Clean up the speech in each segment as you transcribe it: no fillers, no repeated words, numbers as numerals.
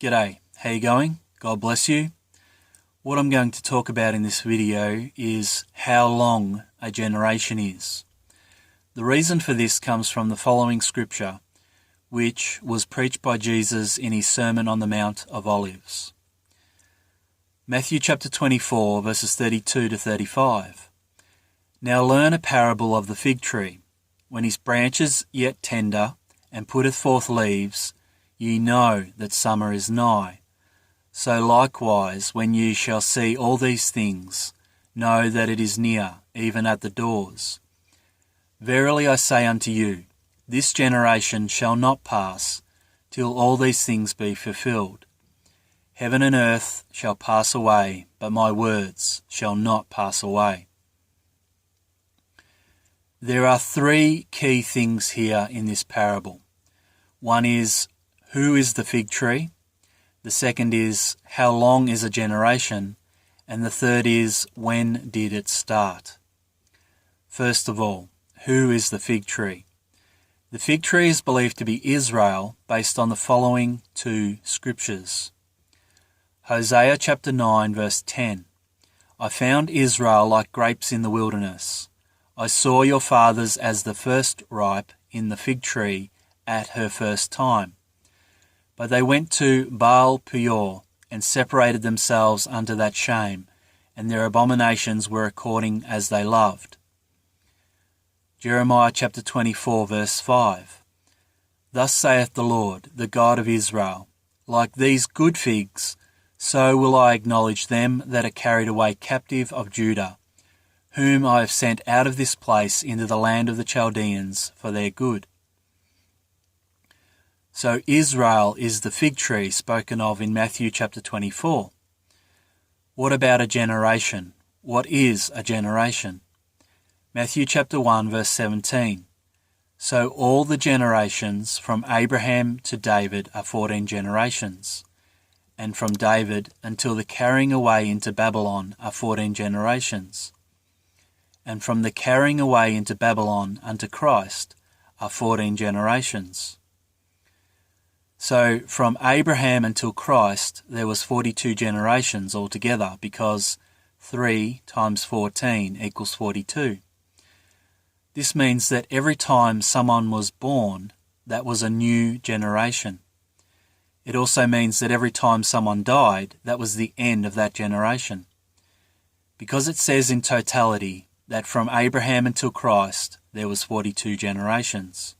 G'day, how you going? God bless you. What I'm going to talk about in this video is how long a generation is. The reason for this comes from the following scripture, which was preached by Jesus in his Sermon on the Mount of Olives. Matthew chapter 24, verses 32 to 35. Now learn a parable of the fig tree. When his branch is yet tender, and putteth forth leaves, ye know that summer is nigh. So likewise, when ye shall see all these things, know that it is near, even at the doors. Verily I say unto you, this generation shall not pass, till all these things be fulfilled. Heaven and earth shall pass away, but my words shall not pass away. There are three key things here in this parable. One is, who is the fig tree? The second is, how long is a generation? And the third is, when did it start? First of all, who is the fig tree? The fig tree is believed to be Israel based on the following two scriptures. Hosea chapter 9 verse 10. I found Israel like grapes in the wilderness. I saw your fathers as the first ripe in the fig tree at her first time. But they went to Baal Peor and separated themselves unto that shame, and their abominations were according as they loved. Jeremiah chapter 24 verse 5. Thus saith the Lord, the God of Israel, like these good figs, so will I acknowledge them that are carried away captive of Judah, whom I have sent out of this place into the land of the Chaldeans for their good. So Israel is the fig tree spoken of in Matthew chapter 24. What about a generation? What is a generation? Matthew chapter 1 verse 17. So all the generations from Abraham to David are 14 generations, and from David until the carrying away into Babylon are 14 generations, and from the carrying away into Babylon unto Christ are 14 generations. So from Abraham until Christ there was 42 generations altogether, because 3 times 14 equals 42. This means that every time someone was born, that was a new generation. It also means that every time someone died, that was the end of that generation. Because it says in totality that from Abraham until Christ there was 42 generations.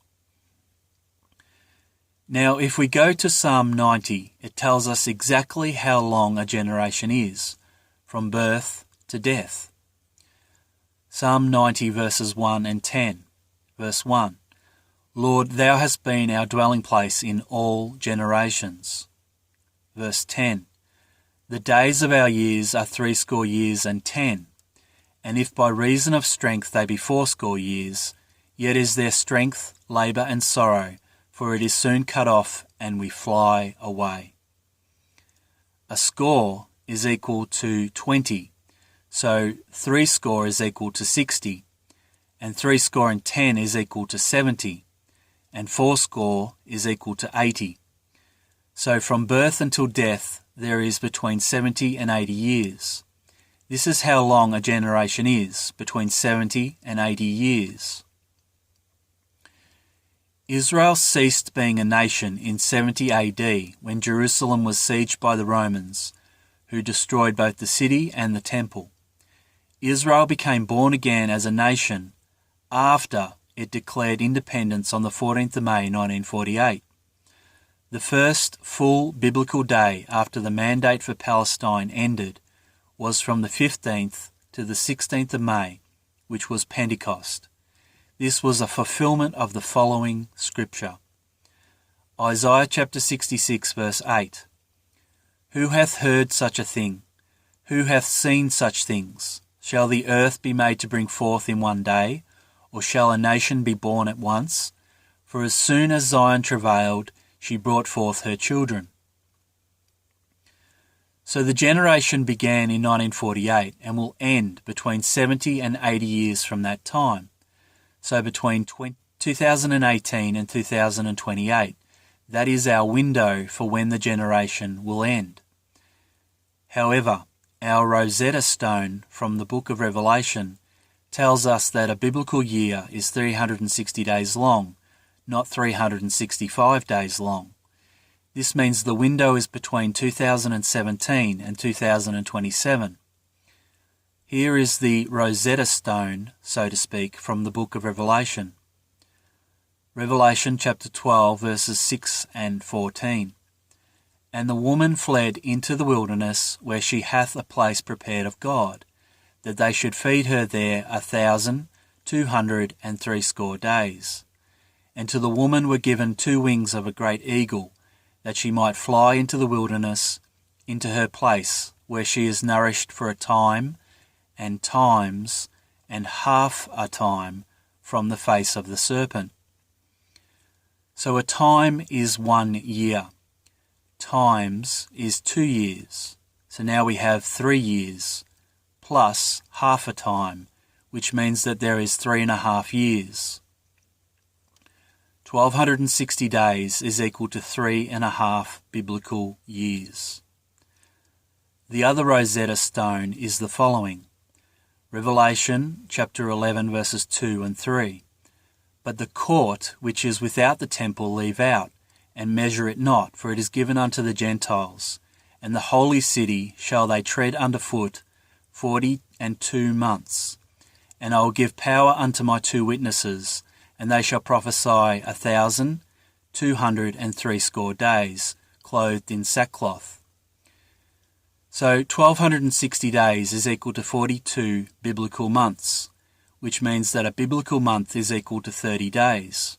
Now, if we go to Psalm 90, it tells us exactly how long a generation is, from birth to death. Psalm 90 verses 1 and 10. Verse 1. Lord, thou hast been our dwelling place in all generations. Verse 10. The days of our years are 60 years and 10. And if by reason of strength they be 80 years, yet is their strength labour and sorrow, for it is soon cut off, and we fly away. A score is equal to 20, so 60 is equal to 60, and 70 is equal to 70, and 80 is equal to 80. So from birth until death there is between 70 and 80 years. This is how long a generation is, between 70 and 80 years. Israel ceased being a nation in 70 AD when Jerusalem was sieged by the Romans, who destroyed both the city and the temple. Israel became born again as a nation after it declared independence on the 14th of May 1948. The first full biblical day after the Mandate for Palestine ended was from the 15th to the 16th of May, which was Pentecost. This was a fulfillment of the following scripture. Isaiah chapter 66 verse 8. Who hath heard such a thing? Who hath seen such things? Shall the earth be made to bring forth in one day? Or shall a nation be born at once? For as soon as Zion travailed, she brought forth her children. So the generation began in 1948 and will end between 70 and 80 years from that time. So between 2018 and 2028, That is our window for when the generation will end. However, our Rosetta Stone from the book of Revelation tells us that a biblical year is 360 days long, not 365 days long. This means the window is between 2017 and 2027. Here is the Rosetta Stone, so to speak, from the book of Revelation. Revelation chapter 12, verses 6 and 14. And the woman fled into the wilderness, where she hath a place prepared of God, that they should feed her there 1,260 days. And to the woman were given 2 wings of a great eagle, that she might fly into the wilderness, into her place, where she is nourished for a time, and times, and half a time from the face of the serpent. So a time is 1 year. Times is 2 years. So now we have 3 years, plus half a time, which means that there is 3.5 years. 1,260 days is equal to 3.5 biblical years. The other Rosetta Stone is the following. Revelation chapter 11 verses 2 and 3. But the court which is without the temple leave out, and measure it not, for it is given unto the Gentiles. And the holy city shall they tread under foot 42 months. And I will give power unto my 2 witnesses, and they shall prophesy 1,260 days, clothed in sackcloth. So 1,260 days is equal to 42 biblical months, which means that a biblical month is equal to 30 days.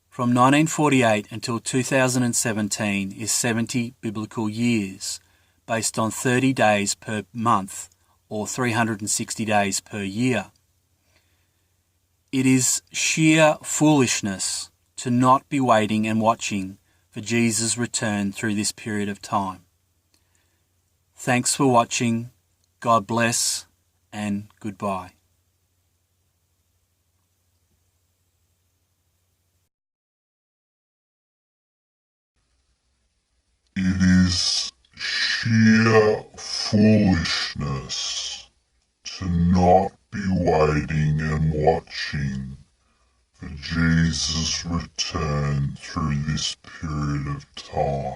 From 1948 until 2017 is 70 biblical years, based on 30 days per month, or 360 days per year. It is sheer foolishness to not be waiting and watching for Jesus' return through this period of time. Thanks for watching. God bless, and goodbye. It is sheer foolishness to not be waiting and watching for Jesus' return through this period of time.